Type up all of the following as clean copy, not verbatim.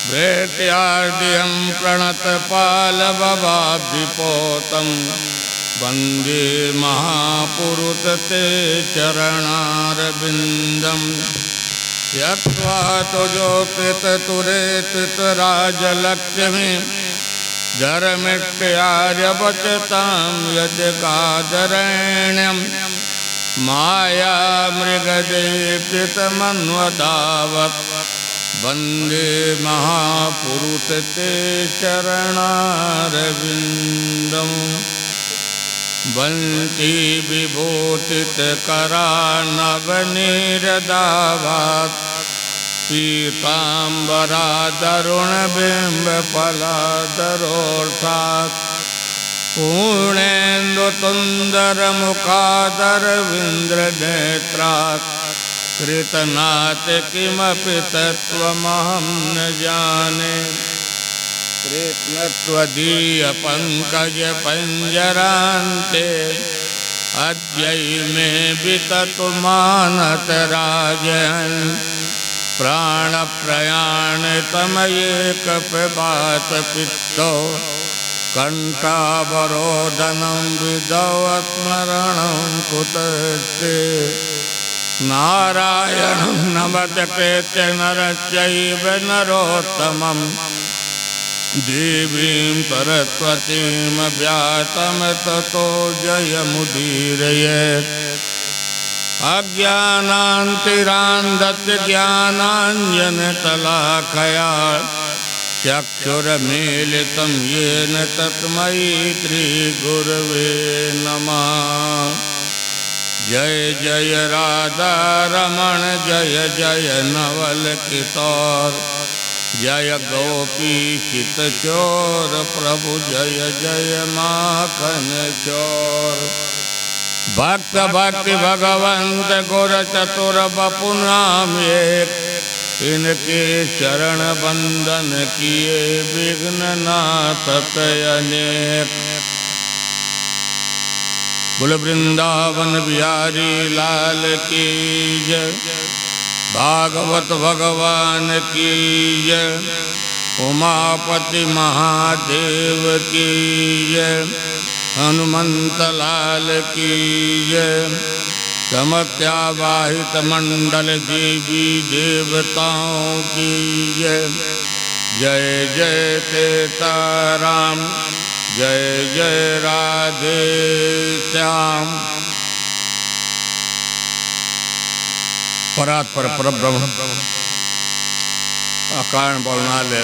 प्रेत्यार्दियं प्रणतपालभवाब्धिपोतं वन्दे महापुरुषते चरणारविन्दं त्यक्त्वा तुजोकृततुरेतराजलक्ष्मी धर्मिष्ट्यार्यवचतां यजकादरण्यं मायामृगदेप्यतमन्वदावत् वन्दे महापुरुषते चरणारविन्दं वन्ति विभूतितकरानवनीरदावात् पीताम्बरादरुणबिम्बफलादरोऽर्थात् पूर्णेन्दुतुन्दरमुखादरविन्द्रनेत्रात् कृतनाथ किमपि तत्त्वमहं न जाने कृष्णत्वदीयपङ्कजपञ्जरान्ते अद्यै विततु मानतराजन् प्राणप्रयाणतमयेकप्रभातपित्तो कण्ठावरोधनं विदवस्मरणं कुतस्ते नारायणं नमस्कृत्य नरश्चैव नरोत्तमं देवीं सरस्वतीं व्यासं ततो जयमुदीरयेत् अज्ञानान्तिरान्धस्य ज्ञानाञ्जनशलाकया चक्षुरमीलितं येन तस्मै श्रीगुरवे नमः। जय जय राधा रमण जय जय नवल किशोर जय गोपी चितचोर प्रभु जय जय माखन चोर। भक्त भक्ति भगवंत गुर चतुर बपु नाम एक इनके चरण बंदन किए विघ्न नाथ अनेक। बोल वृंदावन बिहारी लाल की जय भागवत भगवान की जय उमापति महादेव की जय हनुमंत लाल की जय। समत्यावाहित मंडल देवी देवताओं की जय। जय जय सीताराम जय जय राधे श्याम। परात्पर परब्रह्म अकारण बोलनालय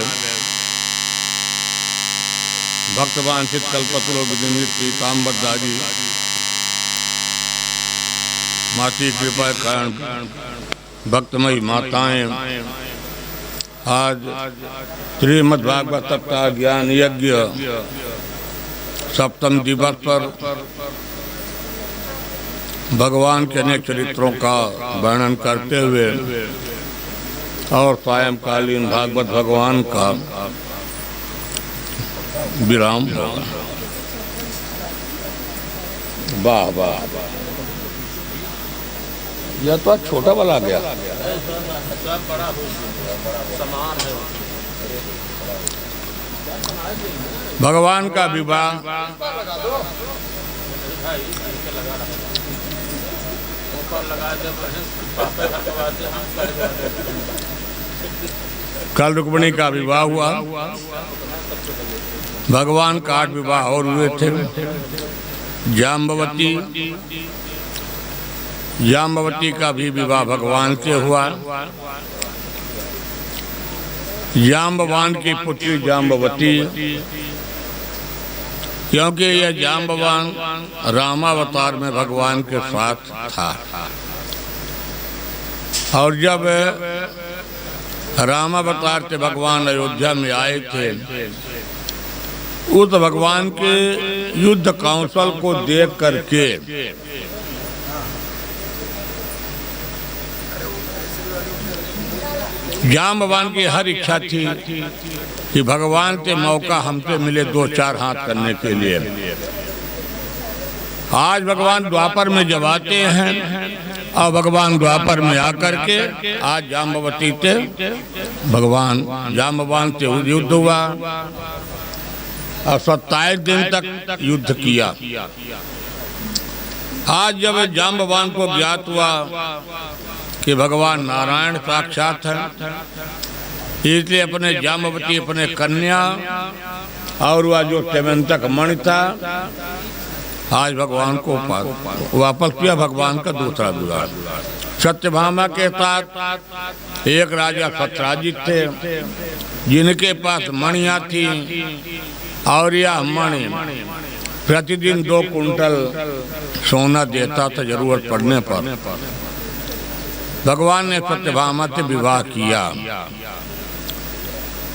भक्तवान चित्कल्पतरो विदित पीताम्बरदारी माती कृपा कारण भक्तमयी माताएं आज श्रीमद्भागवत सप्ताह ज्ञान यज्ञ सप्तम दिवस पर भगवान के अनेक चरित्रों का वर्णन करते हुए और सायंकालीन भागवत भगवान का विराम होगा। वाह वाह यह तो छोटा वाला गया। भगवान का विवाह कल रुक्मिणी का विवाह हुआ। भगवान का 8 विवाह और हुए थे। जाम्बवती का भी विवाह भगवान से हुआ। जाम्बवान की पुत्री जाम्बवती, क्योंकि यह जाम्बवान रामावतार में भगवान के साथ था और जब रामावतार से भगवान अयोध्या में आए थे उस भगवान के युद्ध कौशल को देख करके जाम्बवान की हर इच्छा थी कि भगवान से मौका हमसे मिले 2-4 हाथ करने के लिए। आज भगवान द्वापर में जब आते हैं और भगवान द्वापर में आकर के आज जाम्बवती से भगवान जाम्बवान से युद्ध हुआ और 27 दिन तक युद्ध किया। आज जब जाम्बवान को ज्ञात हुआ कि भगवान नारायण साक्षात है, इसलिए अपने जाम्बवती अपने कन्या और वह जो तेमंतक मणि था आज भगवान को वापस किया। भगवान का दूसरा विवाह सत्यभामा के साथ एक राजा सत्राजित थे जिनके पास मणियाँ थी और यह मणि प्रतिदिन 2 कुंटल सोना देता था जरूरत पड़ने पर। भगवान ने सत्यभामा से विवाह किया।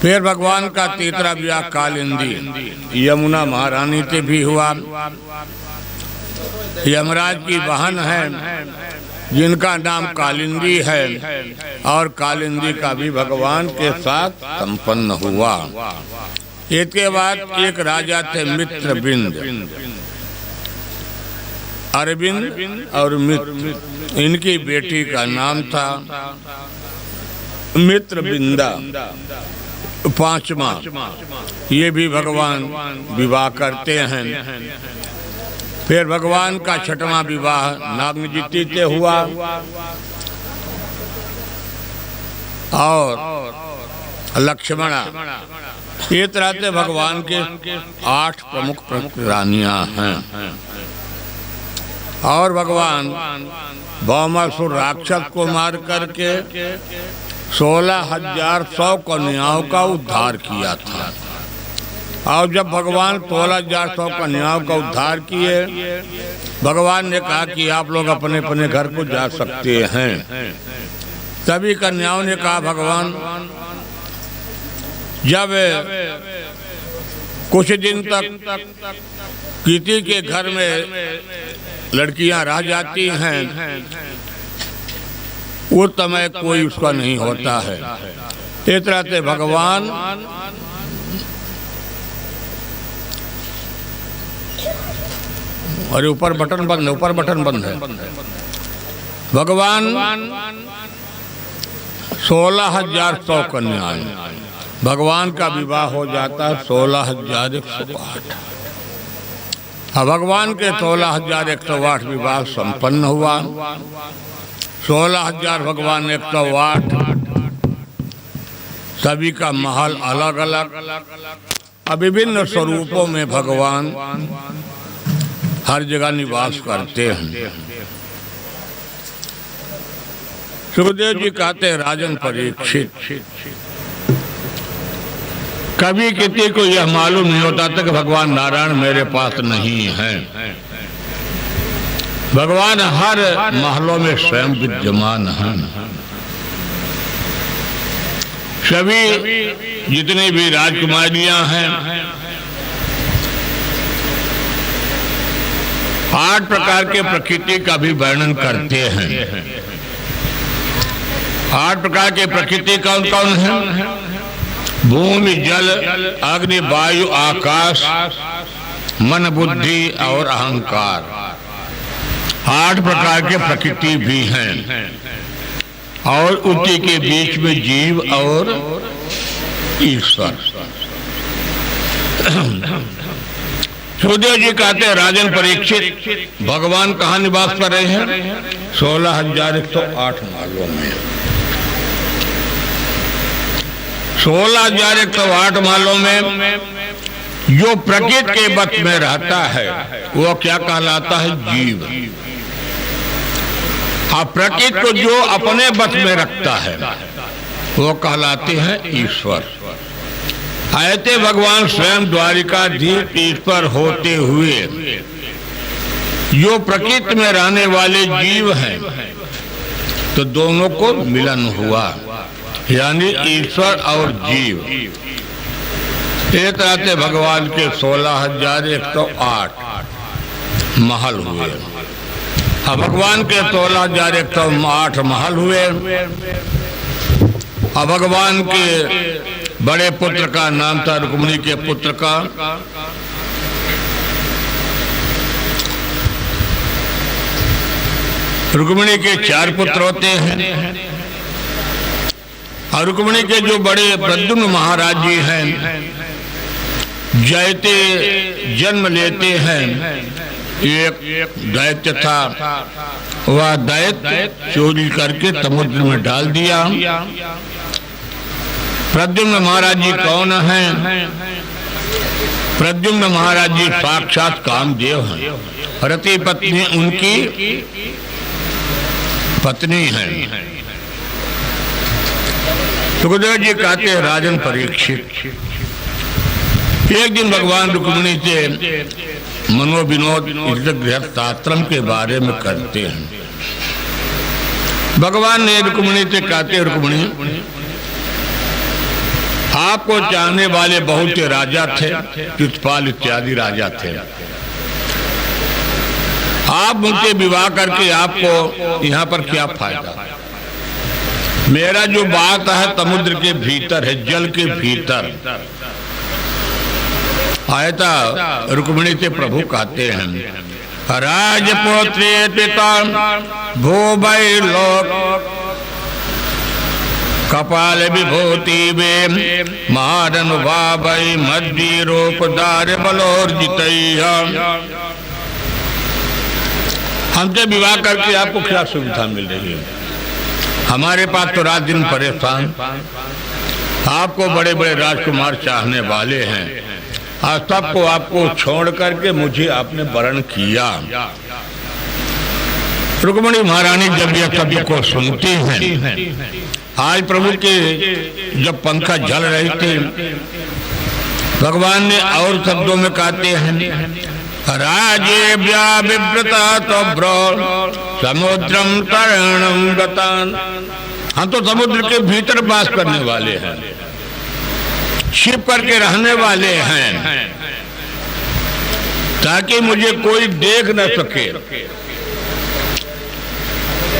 फिर भगवान का तीसरा विवाह कालिंदी यमुना महारानी से भी हुआ। यमराज की बहन है जिनका नाम कालिंदी है और कालिंदी का भी भगवान के साथ संपन्न हुआ। इसके बाद एक राजा थे मित्रबिंद, अरविंद और मित्र, इनकी बेटी का नाम था मित्रबिंदा। 5वां ये भी भगवान विवाह करते हैं। फिर भगवान का 6वां विवाह नागनजिती से हुआ और लक्ष्मणा। ये तरह से भगवान के 8 प्रमुख रानियां हैं। और भगवान भौमासुर राक्षस को मार करके 16,100 कन्याओं का उद्धार किया था। और जब भगवान 16,100 कन्याओं का उद्धार किए, भगवान ने कहा कि आप लोग अपने अपने घर को जा सकते हैं। तभी कन्याओं ने कहा भगवान जब कुछ दिन तक किसी के घर में लड़कियां रह जाती हैं उस समय कोई उसका नहीं होता है। इस तरह से भगवान और ऊपर बटन बंद है। भगवान 16,100 कन्याएं, भगवान का विवाह हो जाता है 16,108। अब भगवान के 16,108 विवाह संपन्न हुआ। 16,000 भगवान 108, सभी का महल अलग अलग। विभिन्न स्वरूपों में भगवान हर जगह निवास करते हैं। सुखदेव जी कहते हैं राजन परीक्षित, कभी किसी को यह मालूम नहीं होता था कि भगवान नारायण मेरे पास नहीं है। भगवान हर महलों में स्वयं विद्यमान हैं। सभी जितनी भी राजकुमारियां हैं 8 प्रकार के प्रकृति का भी वर्णन करते हैं। 8 प्रकार के प्रकृति कौन कौन है? भूमि, जल, अग्नि, वायु, आकाश, मन, बुद्धि और अहंकार। 8 प्रकार के प्रकृति भी हैं और उसी के बीच में जीव और ईश्वर। सुखदेव जी कहते हैं राजन परीक्षित, भगवान कहाँ निवास कर रहे हैं? 16,108 महलों में। 16,108 महलों में जो प्रकृति के वश में रहता है वो क्या कहलाता है? जीव। अब प्रकृति को जो अपने वश में रखता है वो कहलाते हैं ईश्वर। ऐसे भगवान स्वयं द्वारिकाधीश ईश्वर होते हुए जो प्रकृति में रहने वाले जीव हैं, तो दोनों को मिलन हुआ, यानी ईश्वर और जीव। एक तरह से भगवान के 16,108 महल हुए। अब भगवान के 16,108 महल हुए। अब भगवान के बड़े पुत्र का नाम था रुक्मिणी के पुत्र का रुक्मिणी के 4 पुत्र होते हैं और रुक्मिणी के जो बड़े प्रद्युम्न महाराज जी हैं, जयते जन्म लेते हैं। एक दैत्य था, वह दैत्य चोरी करके समुद्र में डाल दिया। प्रद्युम्न महाराज जी कौन हैं? प्रद्युम्न महाराज जी साक्षात कामदेव हैं, रति पत्नी उनकी पत्नी हैं। सुखदेव जी कहते हैं, राजन परीक्षित, एक दिन भगवान रुक्मिणी से मनोविनोद गृहस्थाश्रम के बारे में करते हैं। भगवान ने रुक्मिणी से कहते हैं, रुक्मिणी आपको चाहने वाले बहुत से राजा थे, शिशुपाल इत्यादि राजा थे। आप उनसे विवाह करके आपको यहाँ पर क्या फायदा? मेरा जो बात है समुद्र के भीतर है, जल के भीतर। आयता रुक्मिणी से प्रभु कहते हैं, राजपुत्री पिता भूभै लोक कपाल विभूति वे महानुभाव मध्य रूप दार बलोर्जित। हमसे विवाह करके आपको क्या सुविधा मिल रही है? हमारे पास तो रात दिन परेशान, आपको बड़े बड़े राजकुमार चाहने वाले हैं, आज सबको आपको छोड़ करके मुझे आपने वरण किया। रुक्मिणी महारानी जब यह शब्द को सुनती हैं, आज प्रभु के जब पंखा जल रहे थे, भगवान ने और शब्दों में कहते हैं, राजे विव्रता तो ब्रो समुद्रम तरणम गतान। हम तो समुद्र के भीतर वास करने वाले हैं, छिप करके रहने वाले हैं, ताकि मुझे कोई देख न सके।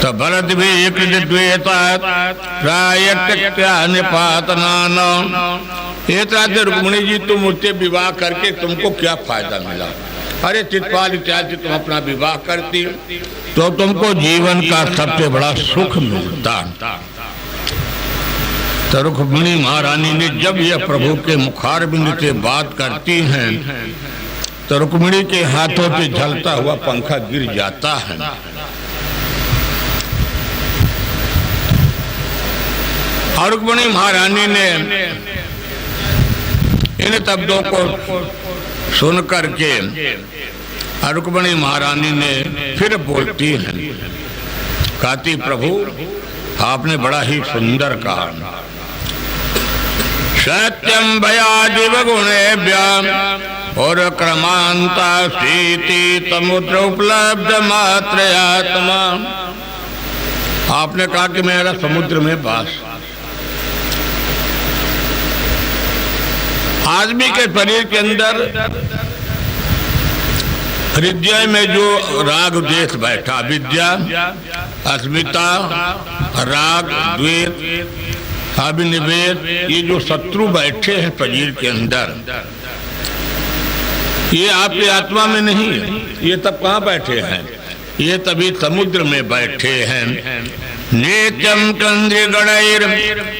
तो भरत भी एक रुक्मिणी जी, तुम मुझसे विवाह करके तुमको क्या फायदा मिला? अरे चितपाल इत्यादि तुम अपना विवाह करती तो तुमको जीवन का सबसे बड़ा सुख मिलता। तो रुक्मिणी महारानी ने जब यह प्रभु के मुखारबिंद से बात करती हैं, तो रुक्मिणी के हाथों से झलता हुआ पंखा गिर जाता है। और रुक्मिणी महारानी ने इन शब्दों को सुन करके रुक्मिणी महारानी ने फिर बोलती हैं, कहती, प्रभु आपने बड़ा ही सुंदर कहा, सत्यम भयादिव गुणेभ्यः और क्रमांता सीति समुद्र उपलब्ध मात्रयात्मा। आपने कहा कि मेरा समुद्र में वास। आदमी के शरीर के अंदर हृदय में जो राग द्वेष बैठा, विद्या, अस्मिता, राग, द्वेष, अभिनिवेश, ये जो शत्रु बैठे हैं शरीर के अंदर, ये आपकी आत्मा में नहीं है। ये तब कहाँ बैठे हैं? ये तभी समुद्र में बैठे हैं। नेत्यम कंद्र गणैर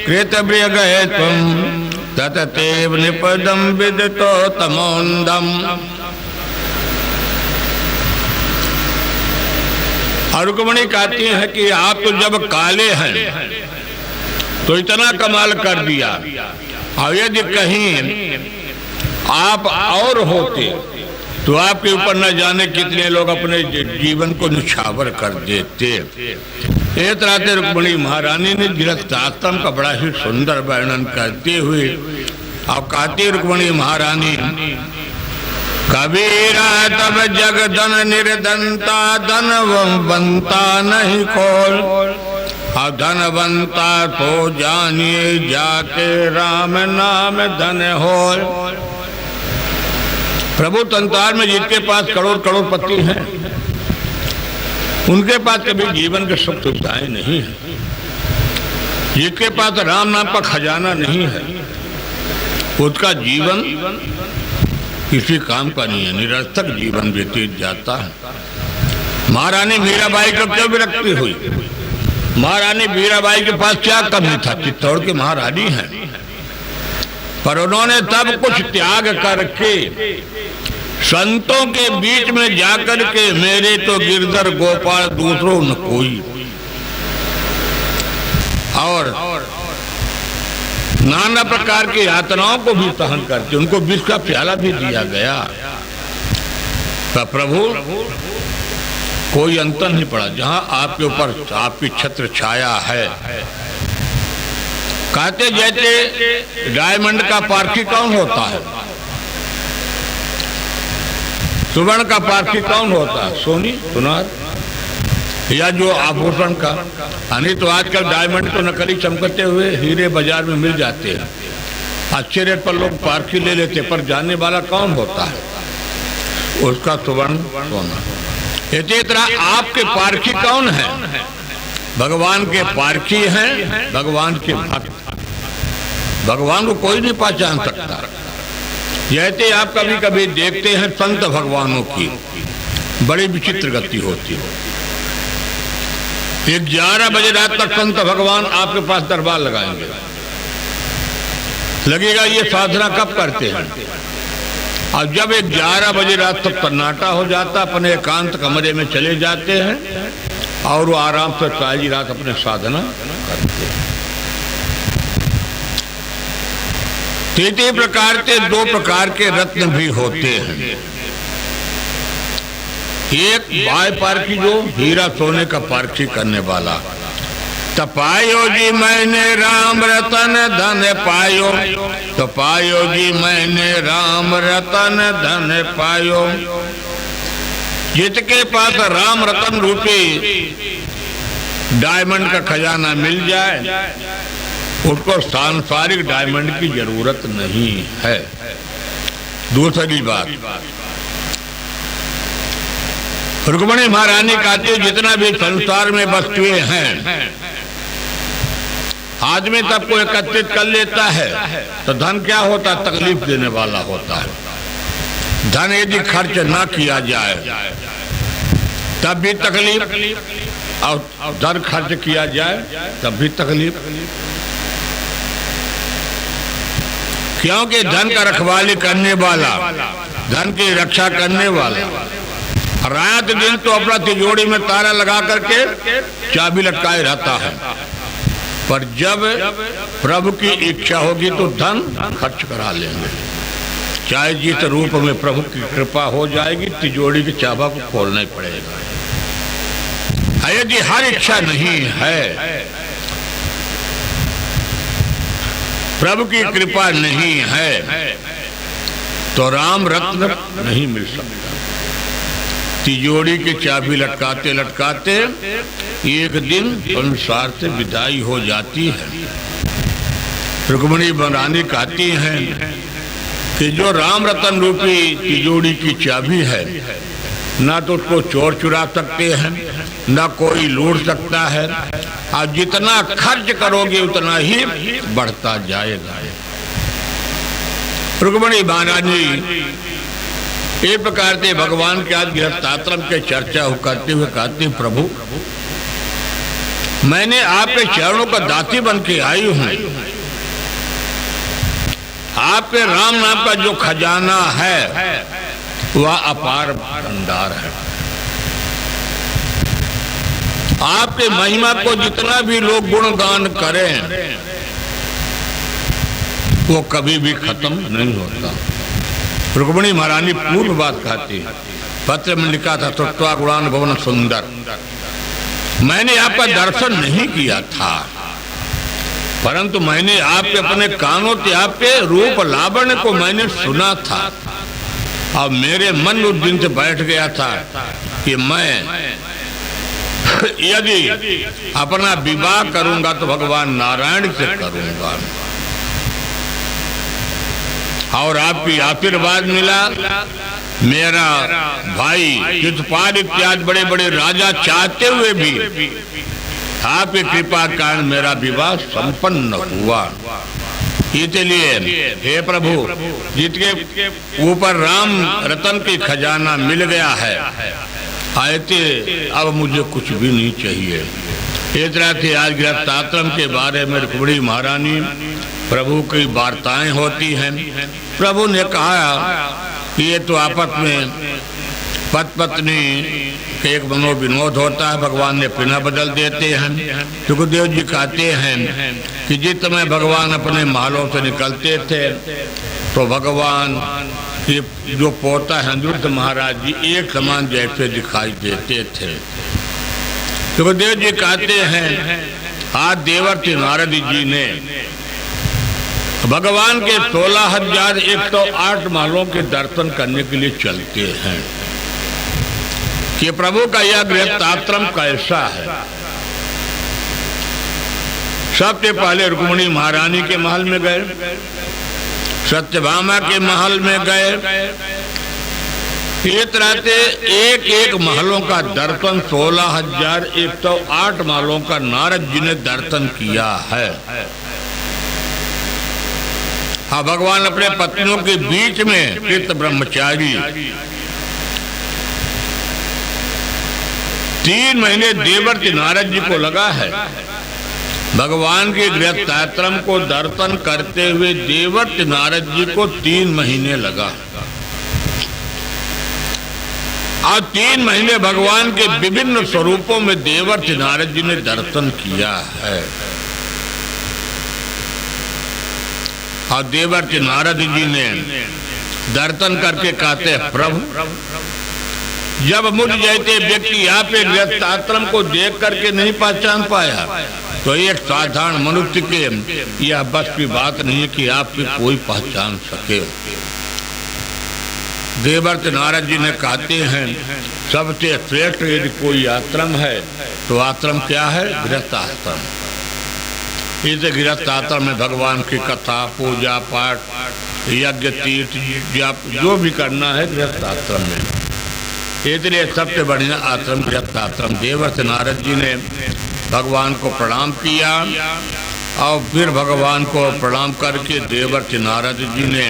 कृत गए तुम तततेव निपदम विदितो तमोन्दम। और रुक्मिणी कहती है कि आप तो जब काले हैं तो इतना कमाल कर दिया, और यदि कहीं आप और होते तो आपके ऊपर न जाने कितने लोग अपने जीवन को निछावर कर देते। एक तरह से रुक्मिणी महारानी ने गृहस्थाश्रम का बड़ा ही सुंदर वर्णन करते हुए और कहती रुक्मिणी महारानी, कबीरा तब जग धन निर्धनता धनवंता नहीं खोल, और धनवंता तो जानिए जाके राम नाम धन हो। प्रभु संसार में जिनके पास करोड़ करोड़पति हैं, उनके पास कभी जीवन के सुख सुविधाएं नहीं है। जिसके पास राम नाम का खजाना नहीं है, उसका जीवन किसी काम का नहीं है, निरर्थक जीवन व्यतीत जाता है। महारानी मीराबाई को क्यों विरक्ति हुई? महारानी मीराबाई के पास क्या कमी था? चित्तौड़ की महारानी है, पर उन्होंने तब कुछ त्याग करके संतों के बीच में जाकर के मेरे तो गिरधर गोपाल दूसरों न कोई, और नाना प्रकार की यातनाओं को भी सहन करके उनको विष का प्याला भी दिया गया। तो प्रभु कोई अंतर नहीं पड़ा, जहां आपके ऊपर आपकी छत्र छाया है। कहते जैसे डायमंड का पारखी कौन होता है? सुवर्ण का पारखी कौन होता है? सोनी, सुनार या जो आभूषण का। नहीं तो आजकल डायमंड तो नकली चमकते हुए हीरे बाजार में मिल जाते हैं, अच्छे रेट पर लोग पारखी ले लेते, पर जानने वाला कौन होता है? उसका सुवर्ण सोना। इसी तरह आपके पारखी कौन है? भगवान के पारखी हैं, भगवान के भक्त। भगवान को कोई नहीं पहचान सकता। जैसे आप कभी कभी देखते हैं संत भगवानों की बड़ी विचित्र गति होती है। 11 बजे रात तक संत भगवान आपके पास दरबार लगाएंगे, लगेगा ये साधना कब करते हैं। और जब 11 बजे रात तक सन्नाटा हो जाता, अपने एकांत कमरे में चले जाते हैं और वो आराम से सारी रात अपने साधना करते हैं। तीसरे प्रकार के 2 प्रकार के रत्न भी होते हैं। एक बाय पारखी, जो हीरा सोने का पारखी करने वाला। तपायो जी मैंने राम रतन धन पायो, तपायो जी मैंने राम रतन धन पायो। जिसके पास राम रतन रूपी डायमंड का खजाना मिल जाए, उसको सांसारिक डायमंड की जरूरत नहीं है। दूसरी बात, रुक्मिणी महारानी कहती, जितना भी संसार में वस्तुएं हैं, आदमी सबको एकत्रित कर लेता है तो धन क्या होता? तकलीफ देने वाला होता है। धन यदि खर्च ना किया जाए तब भी तकलीफ, और धन खर्च किया जाए तब भी तकलीफ। क्योंकि धन का रखवाली करने वाला, धन की रक्षा करने वाला, रात दिन तो अपना तिजोरी में ताला लगा करके चाबी लटकाए रहता है, पर जब प्रभु की इच्छा होगी तो धन खर्च करा लेंगे। चाहे जिस रूप में प्रभु की कृपा हो जाएगी, तिजोरी की चाबा को खोलना ही पड़ेगा। यदि हर इच्छा नहीं है, प्रभु की कृपा नहीं है, तो राम रत्न नहीं मिल सकता। तिजोरी की चाबी लटकाते लटकाते एक दिन संसार से विदाई हो जाती है। रुक्मिणी महारानी कहती हैं कि जो राम रतन रूपी तिजोरी की चाबी है, ना तो उसको चोर चुरा सकते हैं, ना कोई लूट सकता है, और जितना खर्च करोगे उतना ही बढ़ता जाएगा। रुक्मिणी महारानी एक प्रकार से भगवान के आज गृहस्थाश्रम के चर्चा करते हुए कहते, प्रभु मैंने आपके चरणों का दासी बन के आई हूं। आपके राम नाम का जो खजाना है वह अपार भंडार है। आपके महिमा को जितना भी लोग गुणगान करें वो कभी भी खत्म नहीं होता। रुक्मिणी महारानी पूर्व बात कहती है, पत्र में लिखा था, तत्वा गुणान भवन सुंदर। मैंने आपका दर्शन नहीं किया था, परंतु मैंने आपके अपने कानों से आपके रूप लावण्य को मैंने सुना था, और मेरे मन उस दिन से बैठ गया था कि मैं यदि अपना विवाह करूंगा तो भगवान नारायण से करूंगा। और आपकी आशीर्वाद मिला। मेरा भाई चित्रपाल इत्यादि बड़े बड़े राजा चाहते हुए भी आपकी कृपा के कारण मेरा विवाह संपन्न हुआ। इसलिए हे प्रभु, जिसके ऊपर राम रतन की खजाना मिल गया है, आए थे, अब मुझे कुछ भी नहीं चाहिए। इस तरह से आज गृहस्थाश्रम के बारे में रुक्मिणी महारानी प्रभु की वार्ताएं होती हैं। प्रभु ने कहा कि ये तो आपस में पति पत्नी के एक मनोविनोद होता है, भगवान ने पिना बदल देते हैं। सुखदेव जी कहते हैं कि जिस समय भगवान अपने महलों से निकलते थे तो भगवान के जो पोता है अनिरुद्ध महाराज जी एक समान जैसे दिखाई देते थे। सुखदेव जी कहते हैं आज देवर्षि नारद जी ने भगवान के 16,108 महलों के दर्शन करने के लिए चलते हैं कि प्रभु का यह गृहस्थाश्रम कैसा है। सबसे पहले रुक्मिणी महारानी के महल में गए, सत्यभामा के महल में गए। इस तरह से एक एक महलों का दर्शन 16,108 महलों का नारद जी ने दर्शन किया है। हाँ, भगवान अपने पत्नियों के बीच में कृत ब्रह्मचारी 3 महीने देवर्षि नारद जी को लगा है। भगवान के गृहस्थाश्रम को दर्शन करते हुए देवर्षि नारद जी को 3 महीने लगा और 3 महीने भगवान के विभिन्न स्वरूपों में देवर्षि नारद जी ने दर्शन किया है। और देवर्षि नारद जी ने दर्शन करके कहते हैं प्रभु, जब मुझ जैसे व्यक्ति यहाँ पे गृहस्थाश्रम को देख करके नहीं पहचान पाया तो एक साधारण मनुष्य के यह बस की बात नहीं है कि आपकी कोई पहचान सके। देवर्षि नारद जी ने कहते हैं सबसे श्रेष्ठ यदि कोई आश्रम है तो आश्रम क्या है? गृहस्थाश्रम। इस गृहस्थाश्रम में भगवान की कथा, पूजा पाठ, यज्ञ, तीर्थ, जप जो भी करना है गृहस्थाश्रम में। इसलिए सबसे बढ़िया आश्रम गृहस्थाश्रम। देवर्षि नारद जी ने भगवान को प्रणाम किया और फिर भगवान को प्रणाम करके देवर्षि नारद जी ने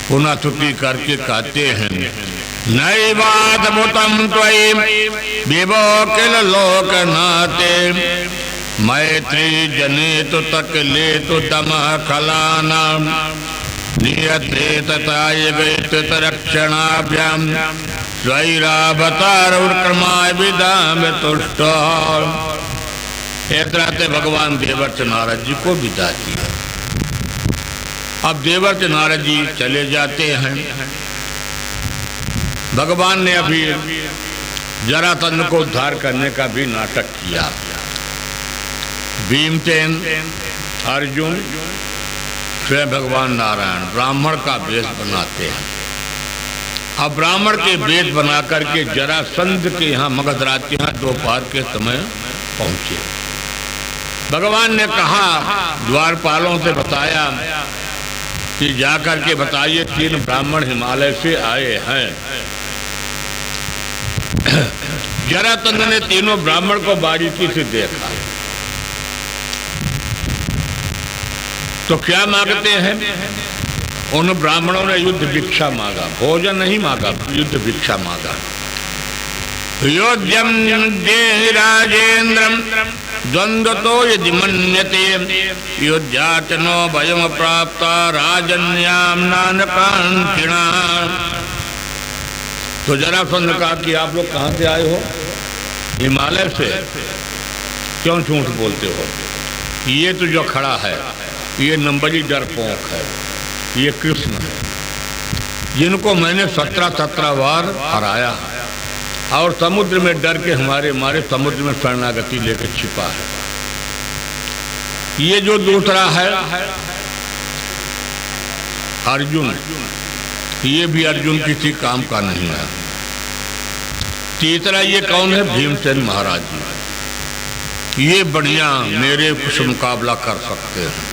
पुनः स्तुति करके कहते हैं नैवादभूतं त्वयि विभो किल लोकनाथे मैत्री जने तो तकले तो दमः खलानां नियते तथाय वैत रक्षणाभ्याम स्वैरावतार क्रमाय विदाम तुष्ट। एक तरह से भगवान देवर्षि नारद जी को विदा किया। अब देवर्षि नारद जी चले जाते हैं। भगवान ने अभी जरासंध को उद्धार करने का भी नाटक किया। भीमसेन, अर्जुन, स्वयं भगवान नारायण ब्राह्मण का वेश बनाते हैं। अब ब्राह्मण के वेश बना करके जरासंध के यहाँ मगधराज के यहाँ दोपहर के समय पहुंचे। भगवान ने कहा, द्वारपालों से बताया कि जाकर के बताइए 3 ब्राह्मण हिमालय से आए हैं। जरासंध ने तीनों ब्राह्मण को बारीकी से देखा तो क्या मांगते हैं? उन ब्राह्मणों ने युद्ध भिक्षा मांगा, भोजन नहीं मांगा, युद्ध भिक्षा मांगा। योध्यम देहि राजेन्द्रम द्वंद्वतो यदि मन्यते योध्याचनो भयम प्राप्त राजन्याम नानकांक्षिणा। तो जरासंध ने कहा कि आप लोग कहाँ से आए हो? हिमालय से। क्यों झूठ बोलते हो? ये तो जो खड़ा है ये नंबरी डरपोक है, ये कृष्ण है जिनको मैंने 17 बार हराया है और समुद्र में डर के हमारे मारे समुद्र में शरणागति लेकर छिपा है। ये जो दूसरा है अर्जुन, ये भी अर्जुन किसी काम का नहीं है। तीसरा ये कौन है? भीमसेन महाराज जी। ये बढ़िया मेरे कुछ मुकाबला कर सकते हैं।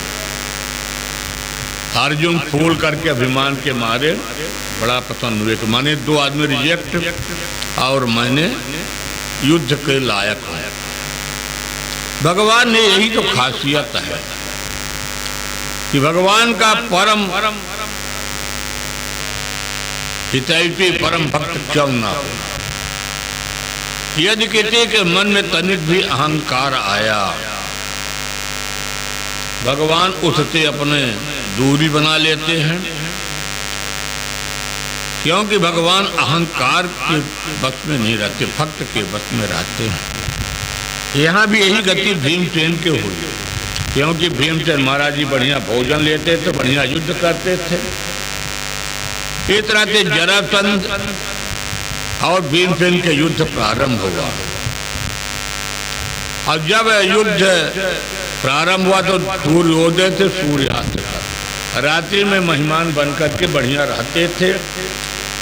अर्जुन फूल करके अभिमान के मारे बड़ा पसंद हुए कि मैंने 2 आदमी रिजेक्ट और मैंने युद्ध के लायक हूं। भगवान ने यही तो खासियत है कि भगवान का परम हितैषी परम भक्त क्यों ना हो। यदि किसी के मन में तनिक भी अहंकार आया, भगवान उससे अपने दूरी बना लेते हैं, क्योंकि भगवान अहंकार के बस में नहीं रहते, भक्त के बस में रहते हैं। यहाँ भी यही गति भीमसेन के हुई, क्योंकि भीमसेन महाराज जी बढ़िया भोजन लेते थे, बढ़िया युद्ध करते थे। इस तरह से जरासंध और भीमसेन के युद्ध प्रारंभ हुआ। और जब युद्ध प्रारंभ हुआ तो सूर्योदय से सूर्यास्त तक रात्रि में मेहमान बनकर के बढ़िया रहते थे,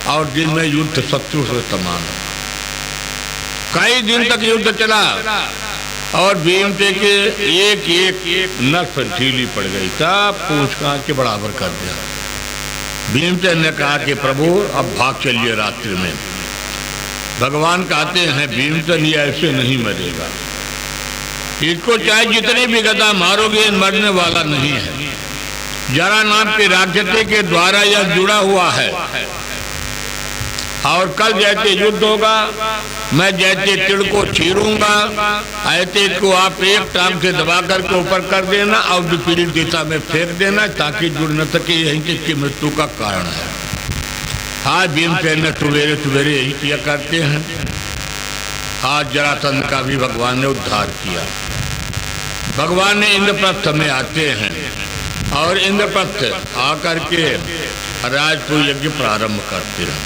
और दिन में युद्ध शत्रु से समान। कई दिन तक युद्ध चला और भीमसेन के एक एक नस ढीली पड़ गई, तब पूछ कांच के बराबर कर दिया। भीमसेन ने कहा कि प्रभु अब भाग चलिए रात्रि में। भगवान कहते हैं भीमसेन ये ऐसे नहीं मरेगा, इसको चाहे जितनी भी गदा मारोगे मरने वाला नहीं है। जरा नाम के राक्षसी के द्वारा यह जुड़ा हुआ है, और कल जैसे युद्ध होगा मैं जैसे तिड़ को चीरूंगा, ऐसे इसको आप एक टांग से दबा करके ऊपर कर देना और विपरीत दिशा में फेंक देना ताकि जुड़ न सके, यही इसकी मृत्यु का कारण है। आज भीमसेन ने सवेरे सवेरे यही किया करते हैं। आज जरासंध का भी भगवान ने उद्धार किया। भगवान ने इंद्रप्रस्थ में आते हैं और इंद्रप्रस्थ आकर के राजसूय यज्ञ प्रारंभ करते हैं।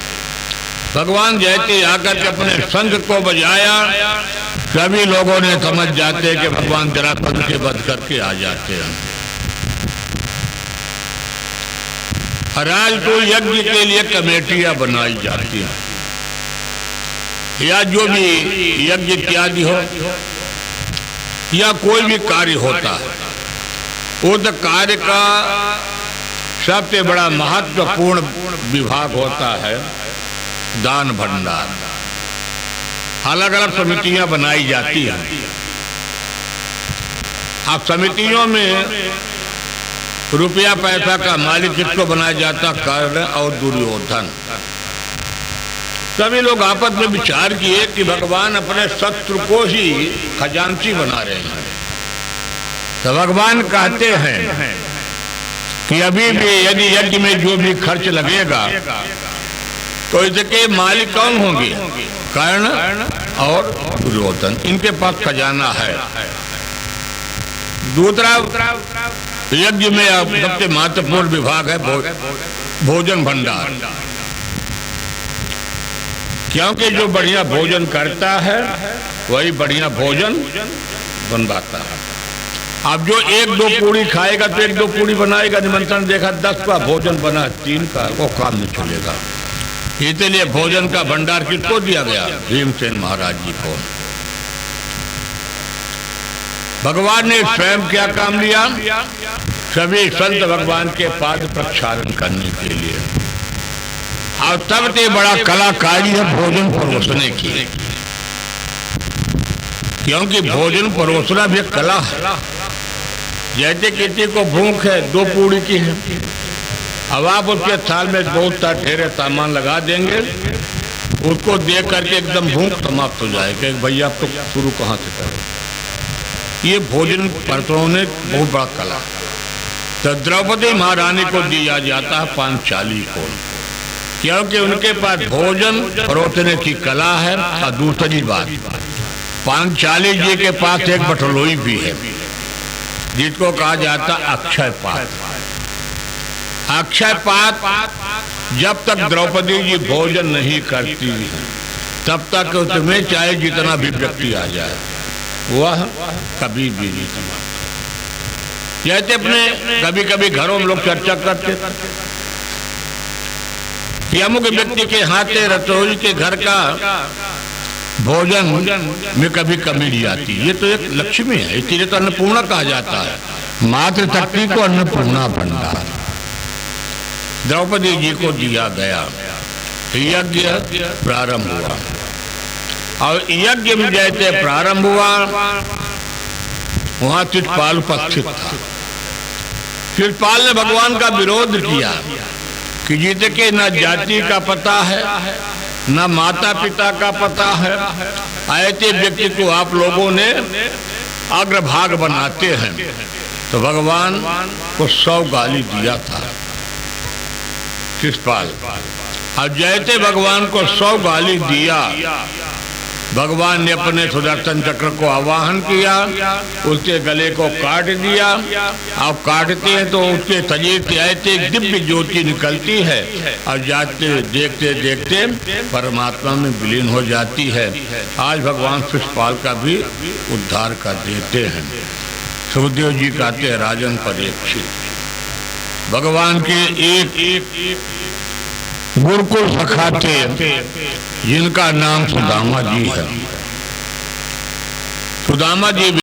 भगवान जैसे आकर के अपने शंख को बजाया, सभी लोगों ने समझ जाते हैं कि भगवान जरासंध के वध करके आ जाते हैं। राजसूय यज्ञ के लिए कमेटियां बनाई जाती हैं, या जो भी यज्ञ इत्यादि हो या कोई भी कार्य होता है, उस कार्य का सबसे बड़ा महत्वपूर्ण विभाग होता है दान भंडार। अलग अलग समितियां बनाई जाती हैं। अब समितियों में रुपया पैसा का मालिक किसको बनाया जाता? कर्ण और दुर्योधन। सभी लोग आपस में विचार किए कि भगवान अपने शत्रु को ही खजांची बना रहे हैं। तो भगवान कहते हैं कि अभी भी यदि यज्ञ में जो भी खर्च लगेगा तो इसके मालिक कौन होंगे? कर्ण और दुर्योधन, इनके पास खजाना है। दूसरा यज्ञ में सबसे महत्वपूर्ण विभाग है भोजन भंडार, क्योंकि जो बढ़िया भोजन करता है वही बढ़िया भोजन बनवाता है। अब जो एक दो पूड़ी खाएगा तो एक दो पूड़ी बनाएगा, निमंत्रण देखा 10 का भोजन बना 3 का, वो काम नहीं चलेगा। इसलिए भोजन का भंडार किसको दिया गया? भीमसेन महाराज जी को। भगवान ने स्वयं क्या काम लिया? सभी संत भगवान के पाद प्रक्षालन करने के लिए। और सबसे बड़ा कलाकारी है भोजन परोसने की, क्योंकि भोजन परोसना भी कला है। जैसे किसी को भूख है 2 पूड़ी की है, अब आप उसके थाल में बहुत सा ढेरे सामान लगा देंगे, उसको देख करके एकदम भूख समाप्त हो जाएगा। भैया आप तो शुरू कहाँ से करो? ये भोजन परोसने बहुत बड़ा कला। तो द्रौपदी महारानी को दिया जाता है पांचाली को, क्योंकि उनके पास भोजन परोसने की कला है। और दूसरी बात, पांचाली जी के पास एक बटलोई भी है जिसको कहा जाता अक्षय पात्र। अक्षय पात्र जब तक द्रौपदी जी भोजन नहीं करती तब तक उसमें चाहे जितना भी व्यक्ति आ जाए वह कभी भी नहीं समाप्त। जैसे अपने कभी कभी घरों में लोग चर्चा करते कि अमुक व्यक्ति के हाथ से रसोई के घर का भोजन में कभी कमी नहीं आती। ये तो एक लक्ष्मी है, इसलिए तो अन्नपूर्णा कहा जाता है। मातृशक्ति को अन्नपूर्णा भंडार द्रौपदी जी को दिया गया। यज्ञ प्रारंभ हुआ, और यज्ञ में जैसे प्रारंभ हुआ वहां शिषपाल उपस्थित था। शिषपाल ने भगवान का विरोध किया कि जिसके न जाति का पता है, न माता पिता का पता है, ऐसे व्यक्ति को आप लोगों ने अग्रभाग बनाते हैं। तो भगवान को 100 गाली दिया था शिषपाल। अब जैसे भगवान को 100 गाली दिया, भगवान ने अपने सुदर्शन चक्र को आवाहन किया, उसके गले को काट दिया। अब काटते हैं तो उसके शरीर से ऐसे दिव्य ज्योति निकलती है और जाते देखते देखते परमात्मा में विलीन हो जाती है। आज भगवान शिषपाल का भी उद्धार कर देते हैं। सुखदेव जी कहते हैं, राजन परीक्षित, भगवान के एक गुरुकुल सखा थे जिनका नाम सुदामा जी है। सुदामा जी